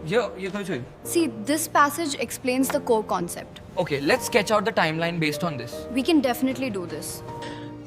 ये कोई चाहिए? See, this passage explains the core concept. Okay, let's sketch out the timeline based on this. We can definitely do this.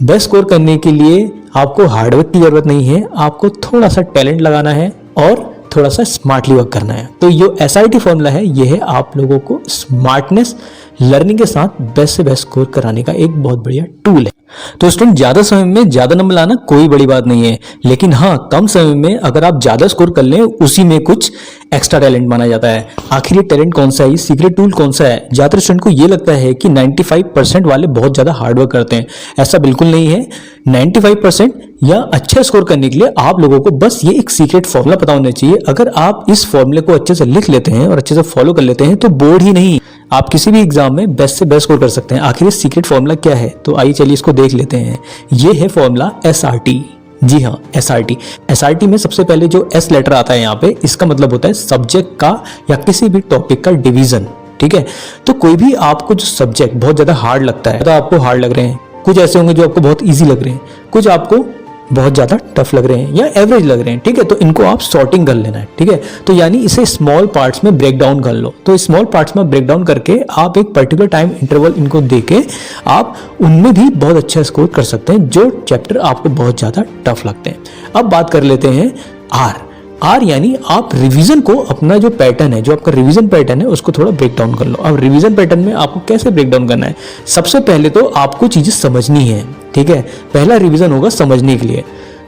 Best score करने के लिए आपको hard work की जरूरत नहीं है, आपको थोड़ा सा टैलेंट लगाना है और थोड़ा सा स्मार्टली वर्क करना है। तो ये SRT फॉर्मूला है, ये है आप लोगों को स्मार्टनेस लर्निंग के साथ बेस्ट से बेस्ट स्कोर कराने का एक बहुत बढ़िया टूल है। तो स्टूडेंट, ज्यादा समय में ज्यादा नंबर लाना कोई बड़ी बात नहीं है, लेकिन हाँ, कम समय में अगर आप ज्यादा स्कोर कर लें, उसी में कुछ एक्स्ट्रा टैलेंट माना जाता है। आखिर ये टैलेंट कौन सा है, ये सीक्रेट टूल कौन सा है? ज्यादातर स्टूडेंट को ये लगता है कि 95% वाले बहुत ज्यादा हार्डवर्क करते हैं। ऐसा बिल्कुल नहीं है। 95% या अच्छा स्कोर करने के लिए आप लोगों को बस ये एक सीक्रेट फॉर्मूला पता होना चाहिए। अगर आप इस फॉर्मूले को अच्छे से लिख लेते हैं और अच्छे से फॉलो कर लेते हैं तो बोर्ड ही नहीं, आप किसी भी एग्जाम में बेस्ट से बेस्ट स्कोर कर सकते हैं। आखिर ये सीक्रेट फॉर्मूला क्या है, तो आइए चलिए इसको देख लेते हैं। ये है फॉर्मूला SRT। जी हाँ, SRT में सबसे पहले जो S लेटर आता है यहाँ पे, इसका मतलब होता है सब्जेक्ट का या किसी भी टॉपिक का डिवीजन। ठीक है, तो कोई भी आपको जो सब्जेक्ट बहुत ज्यादा हार्ड लगता है, तो आपको हार्ड लग रहे हैं, कुछ ऐसे होंगे जो आपको बहुत इजी लग रहे हैं, कुछ आपको बहुत ज्यादा टफ लग रहे हैं या एवरेज लग रहे हैं। ठीक है, तो इनको आप सॉर्टिंग कर लेना है। ठीक है, तो यानी इसे स्मॉल पार्ट्स में ब्रेक डाउन कर लो। तो स्मॉल पार्ट्स में ब्रेक डाउन करके आप एक पर्टिकुलर टाइम इंटरवल इनको देके आप उनमें भी बहुत अच्छा स्कोर कर सकते हैं जो चैप्टर आपको बहुत ज्यादा टफ लगते हैं। अब बात कर लेते हैं आर यानी आप रिवीजन को, अपना जो पैटर्न है, जो आपका रिवीजन पैटर्न है, उसको थोड़ा ब्रेक डाउन कर लो। अब रिवीजन पैटर्न में आपको कैसे ब्रेक डाउन करना है? सबसे पहले तो आपको चीजें समझनी है। ठीक है, पहला रिवीजन होगा समझने के लिए।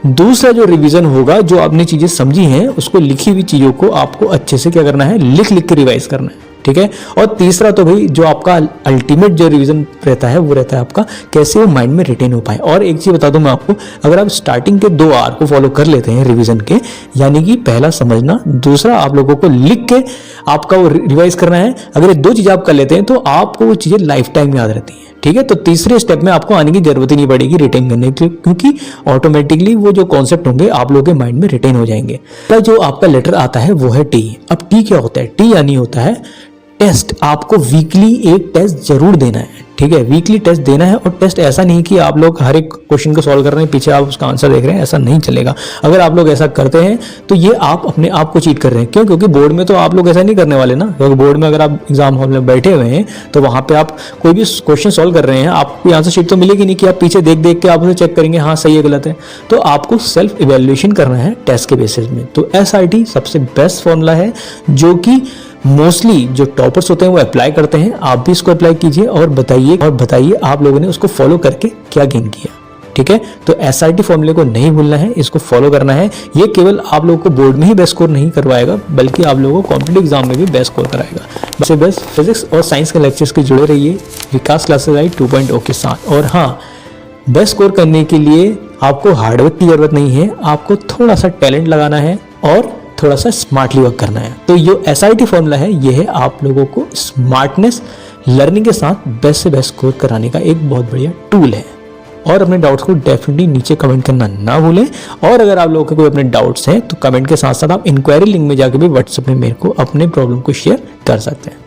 दूसरा जो रिवीजन होगा, जो आपने चीजें समझी हैं उसको लिखी हुई चीजों को आपको अच्छे से क्या करना है, लिख के रिवाइज करना है। ठीक है, और तीसरा तो भाई जो आपका अल्टीमेट जो रिवीजन रहता है वो रहता है आपका कैसे वो माइंड में रिटेन हो पाए। और एक चीज बता दूं मैं आपको, अगर आप स्टार्टिंग के 2 R को फॉलो कर लेते हैं रिवीजन के, यानी कि पहला समझना, दूसरा आप लोगों को लिख के आपका वो रिवाइज करना है, अगर ये 2 चीजें आप कर लेते हैं तो आपको वो चीजें लाइफ टाइम याद रहती हैं। ठीक है, तो तीसरे स्टेप में आपको आने की जरूरत ही नहीं पड़ेगी रिटेन करने की, क्योंकि ऑटोमेटिकली वो जो कॉन्सेप्ट होंगे आप लोगों के माइंड में रिटेन हो जाएंगे। तो जो आपका लेटर आता है वो है T। अब T क्या होता है? T यानी होता है टेस्ट। आपको वीकली एक टेस्ट जरूर देना है। ठीक है, वीकली टेस्ट देना है। और टेस्ट ऐसा नहीं कि आप लोग हर एक क्वेश्चन को सॉल्व कर रहे हैं, पीछे आप उसका आंसर देख रहे हैं, ऐसा नहीं चलेगा। अगर आप लोग ऐसा करते हैं तो ये आप अपने आप को चीट कर रहे हैं। क्यों? क्योंकि बोर्ड में तो आप लोग ऐसा नहीं करने वाले ना। क्योंकि बोर्ड में अगर आप एग्जाम हॉल में बैठे हुए हैं तो वहां पे आप कोई भी क्वेश्चन सॉल्व कर रहे हैं, आपको आंसर शीट तो मिलेगी नहीं कि आप पीछे देख देख के आप उसे चेक करेंगे हाँ सही है गलत है। तो आपको सेल्फ इवेल्युएशन करना है टेस्ट के बेसिस में। तो SRT सबसे बेस्ट फॉर्मूला है जो कि मोस्टली जो टॉपर्स होते हैं वो अप्लाई करते हैं। आप भी इसको अप्लाई कीजिए और बताइए आप लोगों ने उसको फॉलो करके क्या गेन किया। ठीक है, तो SRT फॉर्मूले को नहीं भूलना है, इसको फॉलो करना है। ये केवल आप लोगों को बोर्ड में ही बेस्ट स्कोर नहीं करवाएगा, बल्कि आप लोगों को कॉम्पिटिटिव एग्जाम में भी बेस्ट स्कोर कराएगा। बस बेस्ट फिजिक्स और साइंस के लेक्चर्स के जुड़े रहिए विकास क्लासेस आई 2.0 के साथ। और हाँ, बेस्ट स्कोर करने के लिए आपको हार्डवर्क की जरूरत नहीं है, आपको थोड़ा सा टैलेंट लगाना है और थोड़ा सा स्मार्टली वर्क करना है। तो ये SRT फॉर्मूला है, ये है आप लोगों को स्मार्टनेस लर्निंग के साथ बेस्ट से बेस्ट स्कोर कराने का एक बहुत बढ़िया टूल है। और अपने डाउट्स को डेफिनेटली नीचे कमेंट करना ना भूलें। और अगर आप लोगों के कोई अपने डाउट्स हैं तो कमेंट के साथ साथ आप इंक्वायरी लिंक में जाकर भी व्हाट्सएप में मेरे को अपने प्रॉब्लम को शेयर कर सकते हैं।